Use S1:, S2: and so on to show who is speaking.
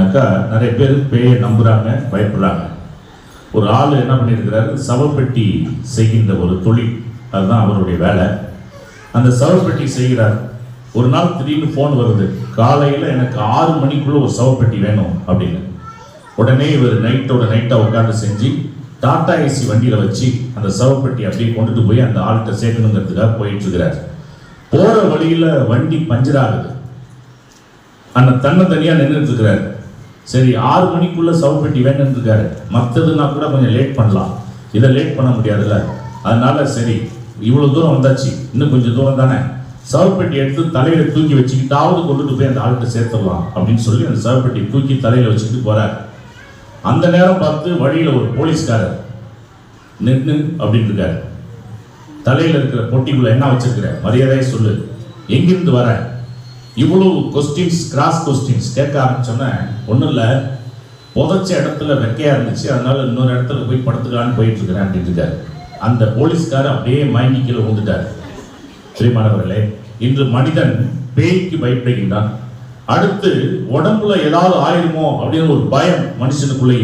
S1: அப்படின்னாக்கா நிறைய பேர் பேயை நம்புறாங்க, பயப்படுறாங்க. ஒரு ஆள் என்ன பண்ணியிருக்கிறாரு, சவப்பெட்டி செய்கின்ற ஒரு தொழில், அதுதான் அவருடைய வேலை. அந்த சவப்பெட்டி செய்கிறார். ஒரு நாள் திடீர்னு ஃபோன் வருது, காலையில் எனக்கு 6 மணிக்குள்ள ஒரு சவப்பெட்டி வேணும் அப்படின்னு. உடனே இவர் நைட்டாக உட்காந்து செஞ்சு டாடா ஏசி வண்டியில் வச்சு அந்த சவப்பெட்டி அப்படியே கொண்டுட்டு போய் அந்த ஆள்கிட்ட சேர்க்கணுங்கிறதுக்காக போயிட்டு இருக்கிறார். போற வழியில வண்டி பஞ்சர் ஆகுது. அந்த தனியா நின்றுட்டு இருக்கிறாரு. சரி, 6 மணிக்குள்ள சவப்பெட்டி வேணும்னு இருக்காரு. மற்றதுன்னா கூட கொஞ்சம் லேட் பண்ணலாம், இதை லேட் பண்ண முடியாதுல்ல. அதனால சரி, இவ்வளவு தூரம் வந்தாச்சு, இன்னும் கொஞ்சம் தூரம் தானே, சவப்பெட்டி எடுத்து தலையில தூக்கி வச்சுக்கிட்டாவது கொண்டுட்டு போய் அந்த ஆள்கிட்ட சேர்த்துடலாம் அப்படின்னு சொல்லி அந்த சவப்பெட்டி தூக்கி தலையில வச்சுக்கிட்டு போறாரு. அந்த நேரம் பார்த்து வழியில ஒரு போலீஸ்காரர் நின்று அப்படின்னு இருக்காரு. தலையில இருக்கிற பொட்டிக்குள்ள என்ன வச்சிருக்கிற, மரியாதையை சொல்லு, எங்கிருந்து வர, இவ்வளவு கொஸ்டின்ஸ், கிராஸ் கொஸ்டின்ஸ் கேட்க ஆரம்பிச்சோன்னே, ஒன்றும் இல்லை, புதைச்ச இடத்துல வெக்கையா இருந்துச்சு, அதனால இன்னொரு இடத்துல போய் படுத்துக்கலான்னு போயிட்டு இருக்கிறேன் அப்படின்னு இருக்காரு. அந்த போலீஸ்காரர் அப்படியே மயங்கி கீழே விழுந்துட்டார். பிரியமானவர்களே, இன்று மனிதன் பேய்க்கு பயப்படுகின்றான். அடுத்து உடம்புல ஏதாவது ஆயிருமோ அப்படின்னு ஒரு பயம் மனுஷனுக்குள்ளே